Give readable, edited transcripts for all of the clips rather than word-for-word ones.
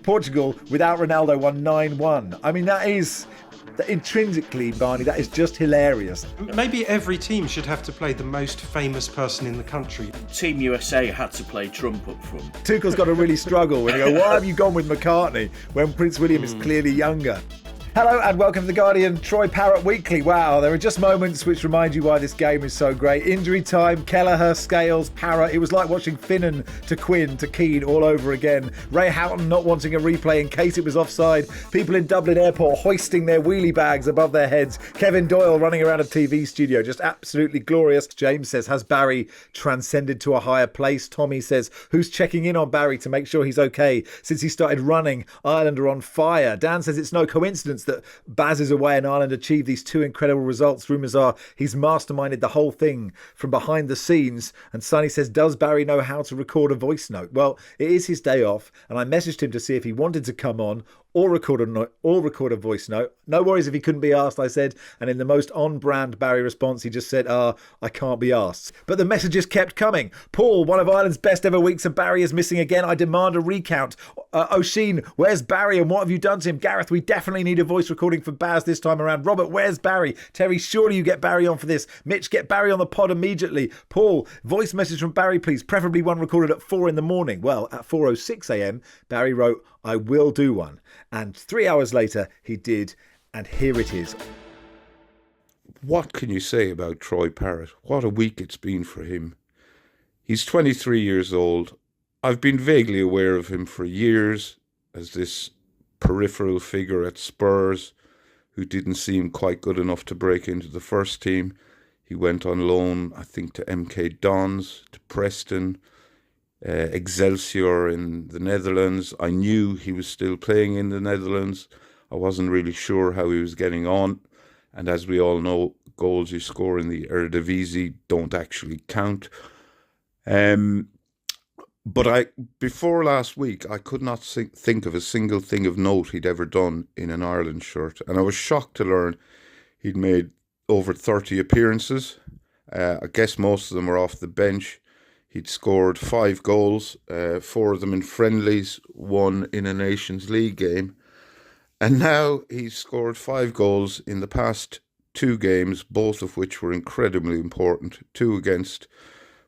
Portugal, without Ronaldo, won 9-1. I mean, that is... Intrinsically, Barney, that is just hilarious. Maybe every team should have to play the most famous person in the country. Team USA had to play Trump up front. Tuchel's got to really struggle when you go, why have you gone with McCartney when Prince William is clearly younger? Hello and welcome to The Guardian Troy Parrott Weekly. Wow, there are just moments which remind you why this game is so great. Injury time, Kelleher, Scales, Parrott. It was like watching Finnan to Quinn to Keane all over again. Ray Houghton not wanting a replay in case it was offside. People in Dublin Airport hoisting their wheelie bags above their heads. Kevin Doyle running around a TV studio. Just absolutely glorious. James says, has Barry transcended to a higher place? Tommy says, who's checking in on Barry to make sure he's okay? Since he started running, Ireland are on fire. Dan says it's no coincidence that Baz is away and Ireland achieved these two incredible results. Rumours are he's masterminded the whole thing from behind the scenes. And Sonny says, does Barry know how to record a voice note? Well, it is his day off, and I messaged him to see if he wanted to come on or record a voice note. No worries if he couldn't be asked, I said. And in the most on-brand Barry response, he just said, I can't be asked. But the messages kept coming. Paul, one of Ireland's best ever weeks, and Barry is missing again. I demand a recount. O'Sheen, where's Barry and what have you done to him? Gareth, we definitely need a voice recording for Baz this time around. Robert, where's Barry? Terry, surely you get Barry on for this. Mitch, get Barry on the pod immediately. Paul, voice message from Barry, please. Preferably one recorded at 4 a.m. Well, at 4:06 a.m, Barry wrote, I will do one. And 3 hours later, he did. And here it is. What can you say about Troy Parrott? What a week it's been for him. He's 23 years old. I've been vaguely aware of him for years as this peripheral figure at Spurs who didn't seem quite good enough to break into the first team. He went on loan, I think, to MK Dons, to Preston, Excelsior in the Netherlands. I knew he was still playing in the Netherlands. I wasn't really sure how he was getting on. And as we all know, goals you score in the Eredivisie don't actually count. But before last week, I could not think of a single thing of note he'd ever done in an Ireland shirt. And I was shocked to learn he'd made over 30 appearances. I guess most of them were off the bench. He'd scored 5 goals, 4 of them in friendlies, 1 in a Nations League game. And now he's scored 5 goals in the past 2 games, both of which were incredibly important. 2 against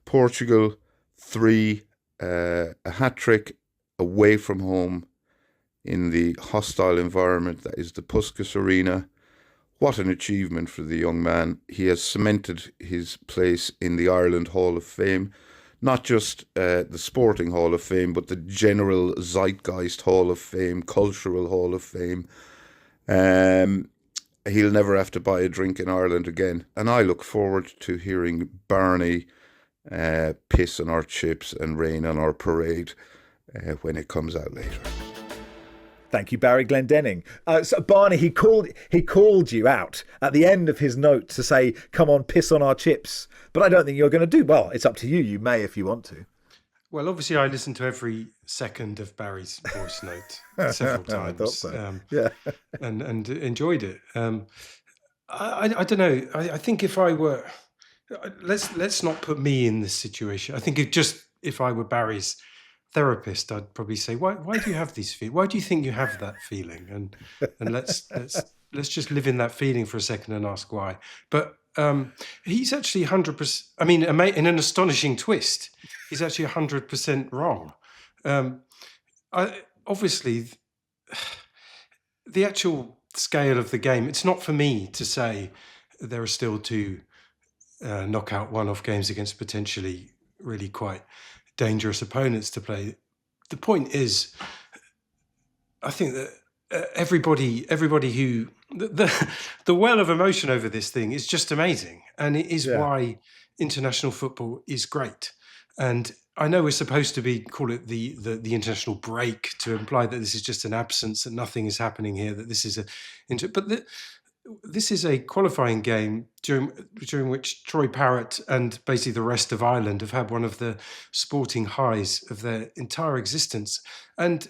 Portugal, 3, a hat-trick away from home in the hostile environment that is the Puskas Arena. What an achievement for the young man. He has cemented his place in the Ireland Hall of Fame. Not just the Sporting Hall of Fame, but the general Zeitgeist Hall of Fame, Cultural Hall of Fame. He'll never have to buy a drink in Ireland again. And I look forward to hearing Barney piss on our chips and rain on our parade when it comes out later. Thank you, Barry Glendenning. So Barney, he called you out at the end of his note to say, come on, piss on our chips. But I don't think you're going to do. Well, it's up to you. You may if you want to. Well, obviously, I listened to every second of Barry's voice note several times. I thought so. Yeah. and enjoyed it. I don't know. I think if I were... Let's not put me in this situation. I think if I were Barry's therapist, I'd probably say, why do you have these feelings? Why do you think you have that feeling? And let's just live in that feeling for a second and ask why. But he's actually 100%. I mean, in an astonishing twist, he's actually 100% wrong. Obviously, the actual scale of the game. It's not for me to say there are still 2 knockout one-off games against potentially really quite dangerous opponents to play. The point is, I think that everybody who the well of emotion over this thing is just amazing, and it is why international football is great. And I know we're supposed to call it the international break to imply that this is just an absence, that nothing is happening here, that this is this is a qualifying game during which Troy Parrott and basically the rest of Ireland have had one of the sporting highs of their entire existence. And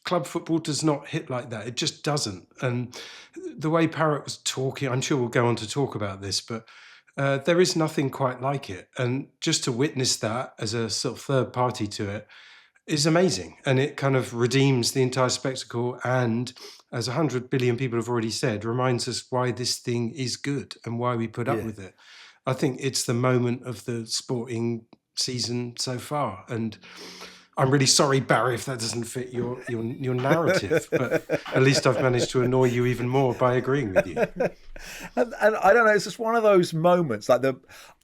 club football does not hit like that. It just doesn't. And the way Parrott was talking, I'm sure we'll go on to talk about this, but there is nothing quite like it. And just to witness that as a sort of third party to it, is amazing, and it kind of redeems the entire spectacle, and as 100 billion people have already said, reminds us why this thing is good and why we put up with it. I think it's the moment of the sporting season so far, and I'm really sorry, Barry, if that doesn't fit your narrative, but at least I've managed to annoy you even more by agreeing with you. And I don't know, it's just one of those moments, like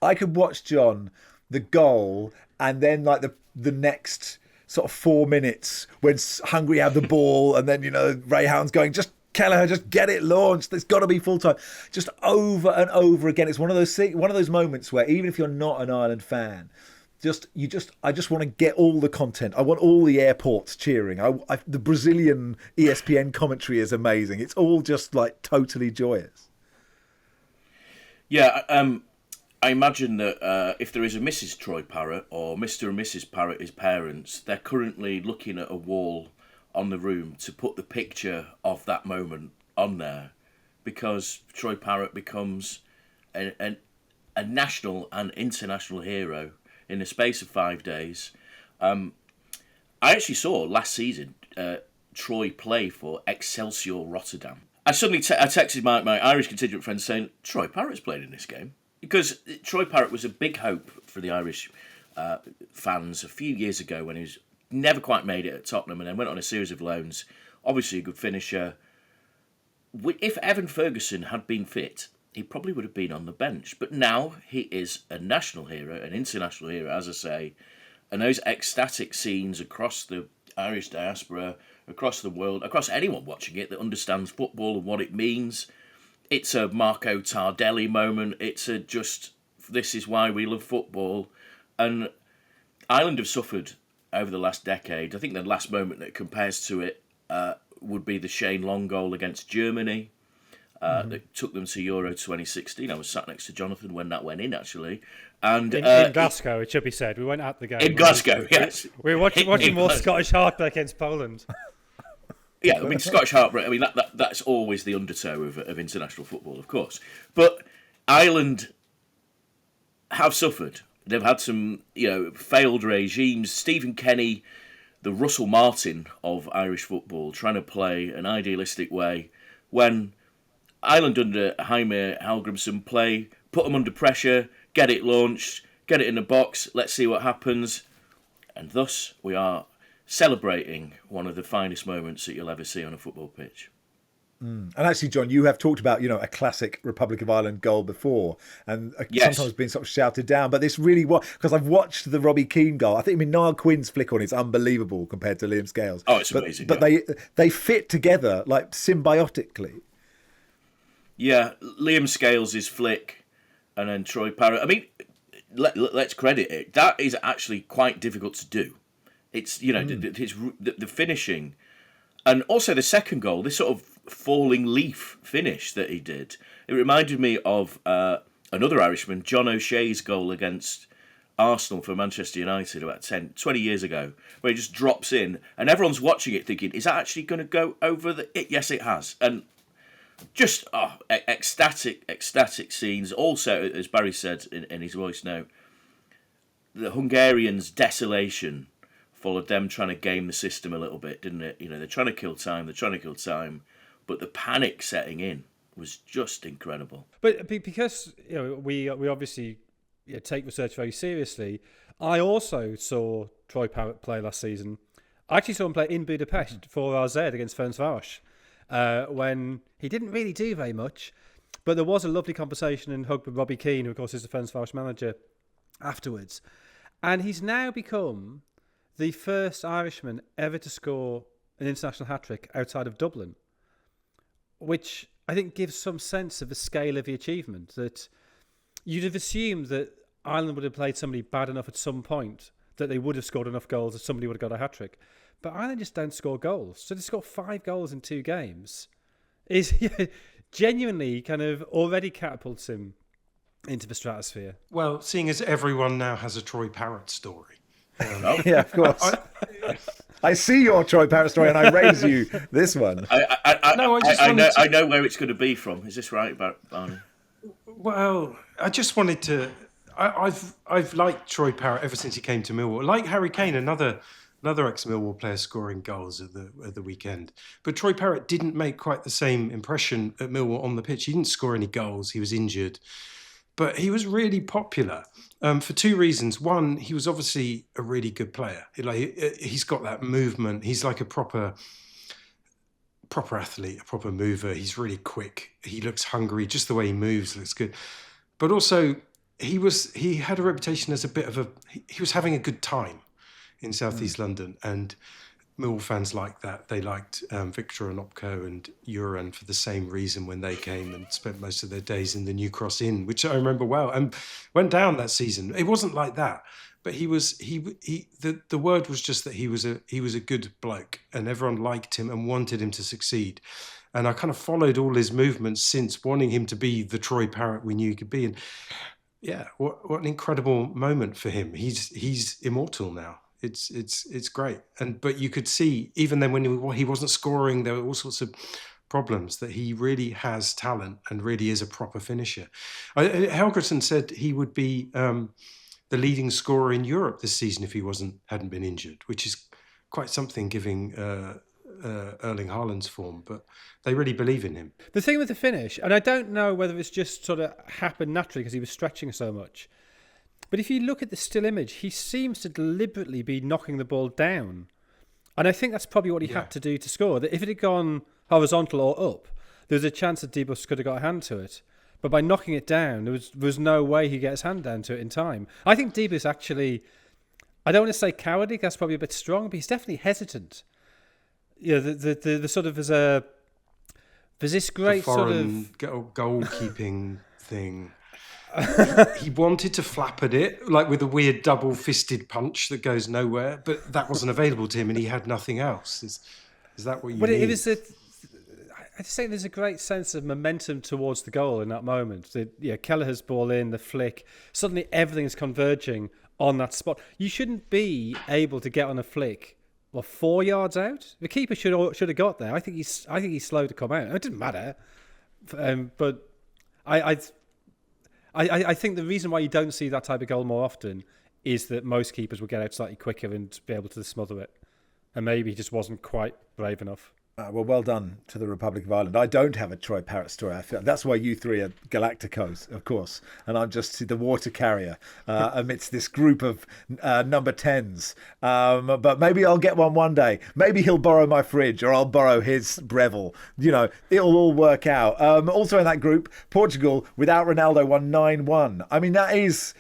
I could watch, John, the goal, and then like the next sort of 4 minutes when Hungary have the ball, and then, you know, Ray Hound's going, just Kelleher, just get it launched. There's got to be full time. Just over and over again. It's one of those moments where even if you're not an Ireland fan, I just want to get all the content. I want all the airports cheering. The Brazilian ESPN commentary is amazing. It's all just like totally joyous. Yeah, I imagine that if there is a Mrs. Troy Parrott or Mr. and Mrs. Parrott, his parents, they're currently looking at a wall on the room to put the picture of that moment on there, because Troy Parrott becomes a national and international hero in the space of 5 days. I actually saw last season Troy play for Excelsior Rotterdam. I suddenly I texted my Irish contingent friends saying, Troy Parrott's played in this game. Because Troy Parrott was a big hope for the Irish fans a few years ago when he was never quite made it at Tottenham and then went on a series of loans. Obviously a good finisher. If Evan Ferguson had been fit, he probably would have been on the bench. But now he is a national hero, an international hero, as I say. And those ecstatic scenes across the Irish diaspora, across the world, across anyone watching it that understands football and what it means. It's a Marco Tardelli moment. It's this is why we love football. And Ireland have suffered over the last decade. I think the last moment that compares to it would be the Shane Long goal against Germany that took them to Euro 2016. I was sat next to Jonathan when that went in, actually. And in Glasgow, it should be said. We went at the game. In Glasgow, yes. We were watching more Scottish heartbreak against Poland. Yeah, I mean, Scottish heartbreak, I mean, that's always the undertow of international football, of course. But Ireland have suffered. They've had some, failed regimes. Stephen Kenny, the Russell Martin of Irish football, trying to play an idealistic way. When Ireland under Jaime Hallgrimsson put them under pressure, get it launched, get it in the box, let's see what happens. And thus we are celebrating one of the finest moments that you'll ever see on a football pitch. And actually, John, you have talked about, a classic Republic of Ireland goal before, and sometimes been sort of shouted down. But this really was, because I've watched the Robbie Keane goal. Niall Quinn's flick on it's unbelievable compared to Liam Scales. Oh, it's amazing. But they fit together like symbiotically. Yeah, Liam Scales' flick, and then Troy Parrott. I mean, let's credit it. That is actually quite difficult to do. It's the finishing, and also the second goal, this sort of falling leaf finish that he did. It reminded me of another Irishman, John O'Shea's goal against Arsenal for Manchester United about 20 years ago, where he just drops in, and everyone's watching it thinking, is that actually going to go over the... Yes, it has. And just ecstatic scenes. Also, as Barry said in his voice note, the Hungarians' desolation followed them trying to game the system a little bit, didn't it? They're trying to kill time, but the panic setting in was just incredible. But because we obviously take research very seriously, I also saw Troy Parrott play last season. I actually saw him play in Budapest for RZ against Ferencváros, when he didn't really do very much, but there was a lovely conversation and hug with Robbie Keane, who of course is the Ferencváros manager, afterwards. And he's now become the first Irishman ever to score an international hat-trick outside of Dublin, which I think gives some sense of the scale of the achievement, that you'd have assumed that Ireland would have played somebody bad enough at some point that they would have scored enough goals that somebody would have got a hat-trick. But Ireland just don't score goals. So to score 5 goals in 2 games is genuinely kind of already catapults him into the stratosphere. Well, seeing as everyone now has a Troy Parrott story. Yeah, of course. I see your Troy Parrott story and I raise you this one. I know where it's going to be from. Is this right, Barney? Well, I just wanted to... I've liked Troy Parrott ever since he came to Millwall. Like Harry Kane, another another ex-Millwall player scoring goals at the weekend. But Troy Parrott didn't make quite the same impression at Millwall on the pitch. He didn't score any goals. He was injured. But he was really popular for two reasons. One, he was obviously a really good player. He's got that movement. He's like a proper athlete, a proper mover. He's really quick. He looks hungry. Just the way he moves looks good. But also, he had a reputation as a bit of he was having a good time in Southeast London, and Millwall fans liked that. They liked Victor Onopko and Uran for the same reason when they came and spent most of their days in the New Cross Inn, which I remember well, and went down that season. It wasn't like that, but the word was just that he was a good bloke, and everyone liked him and wanted him to succeed. And I kind of followed all his movements since, wanting him to be the Troy Parrott we knew he could be. And yeah, what an incredible moment for him. He's immortal now. It's great. But you could see, even then when he wasn't scoring, there were all sorts of problems, that he really has talent and really is a proper finisher. Helgerson said he would be the leading scorer in Europe this season if he hadn't been injured, which is quite something, given Erling Haaland's form. But they really believe in him. The thing with the finish, and I don't know whether it's just sort of happened naturally because he was stretching so much, but if you look at the still image, he seems to deliberately be knocking the ball down. And I think that's probably what he had to do to score. That if it had gone horizontal or up, there was a chance that Dibus could have got a hand to it. But by knocking it down, there was no way he'd get his hand down to it in time. I think Dibus actually, I don't want to say cowardly, that's probably a bit strong, but he's definitely hesitant. You know, the sort of, there's this great sort of goalkeeping thing. He wanted to flap at it, like with a weird double-fisted punch that goes nowhere, but that wasn't available to him, and he had nothing else. Is that what you mean? It was I just think there's a great sense of momentum towards the goal in that moment. Kelleher's ball in, the flick, suddenly everything's converging on that spot. You shouldn't be able to get on a flick 4 yards out. The keeper should have got there. I think he's slow to come out. It didn't matter, but I think the reason why you don't see that type of goal more often is that most keepers will get out slightly quicker and be able to smother it. And maybe he just wasn't quite brave enough. Well done to the Republic of Ireland. I don't have a Troy Parrott story. I feel that's why you three are Galacticos, of course, and I'm just the water carrier amidst this group of number 10s. But maybe I'll get one day. Maybe he'll borrow my fridge, or I'll borrow his Breville. You know, it'll all work out. Also in that group, Portugal without Ronaldo won 9-1. I mean, that is.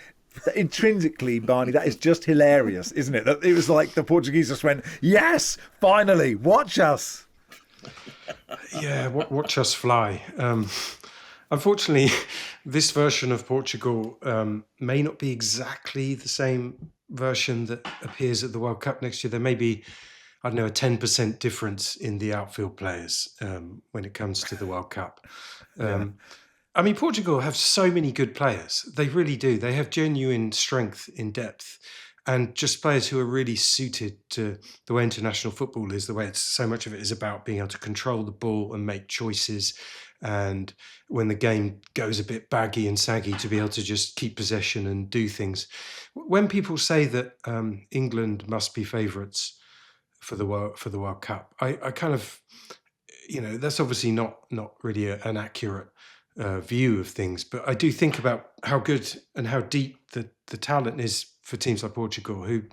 Intrinsically, Barney, that is just hilarious, isn't it? It was like the Portuguese just went, yes, finally, watch us. Yeah, watch us fly. Unfortunately, this version of Portugal may not be exactly the same version that appears at the World Cup next year. There may be, I don't know, a 10% difference in the outfield players when it comes to the World Cup. I mean, Portugal have so many good players. They really do. They have genuine strength in depth, and just players who are really suited to the way international football is, the way so much of it is about being able to control the ball and make choices. And when the game goes a bit baggy and saggy, to be able to just keep possession and do things. When people say that England must be favourites for the World Cup, I kind of, that's obviously not really an accurate view of things, but I do think about how good and how deep the talent is for teams like Portugal, who,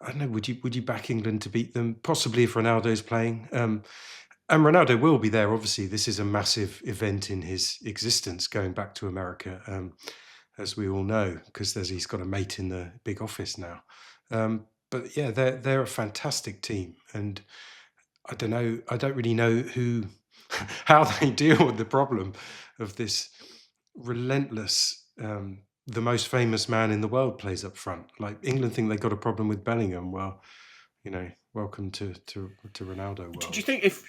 I don't know, would you back England to beat them? Possibly if Ronaldo's playing. And Ronaldo will be there, obviously. This is a massive event in his existence, going back to America, as we all know, because he's got a mate in the big office now. But yeah, they're a fantastic team, and I don't really know how they deal with the problem of this relentless, the most famous man in the world plays up front. Like, England think they got a problem with Bellingham. Well, welcome to Ronaldo world. Do you think if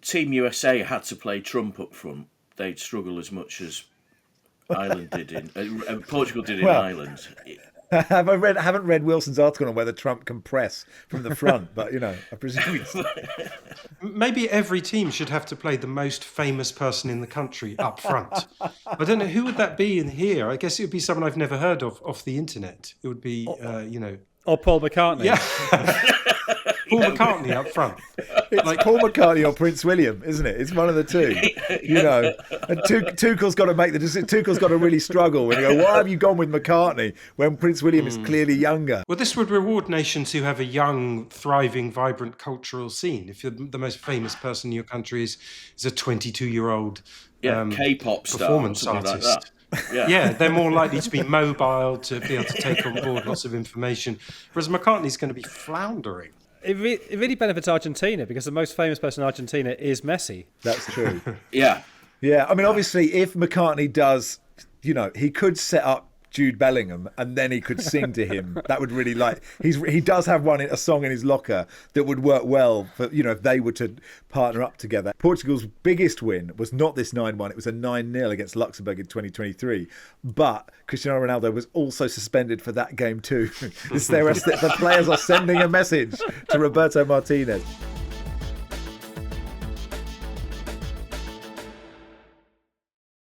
Team USA had to play Trump up front, they'd struggle as much as Ireland did Portugal did in Ireland? I haven't read Wilson's article on whether Trump can press from the front, but I presume maybe every team should have to play the most famous person in the country up front. I don't know who would that be in here. I guess it would be someone I've never heard of off the internet. It would be Or Paul McCartney. Yeah. Paul McCartney up front. It's like Paul McCartney or Prince William, isn't it? It's one of the two. You know, and Tuchel's got to make the decision. Tuchel's got to really struggle when you go, why have you gone with McCartney when Prince William is clearly younger? Well, this would reward nations who have a young, thriving, vibrant cultural scene. If you're the most famous person in your country is a 22-year-old K-pop star, performance something artist. like that. Yeah, they're more likely to be mobile, to be able to take on board lots of information. Whereas McCartney's going to be floundering. It really benefits Argentina because the most famous person in Argentina is Messi. That's true. Yeah. Yeah, I mean, obviously, if McCartney does, you know, he could set up Jude Bellingham and then he could sing to him. That would really he does have a song in his locker that would work well for, you know, if they were to partner up together. Portugal's biggest win was not this 9-1, it was a 9-0 against Luxembourg in 2023. But Cristiano Ronaldo was also suspended for that game too. The players are sending a message to Roberto Martinez.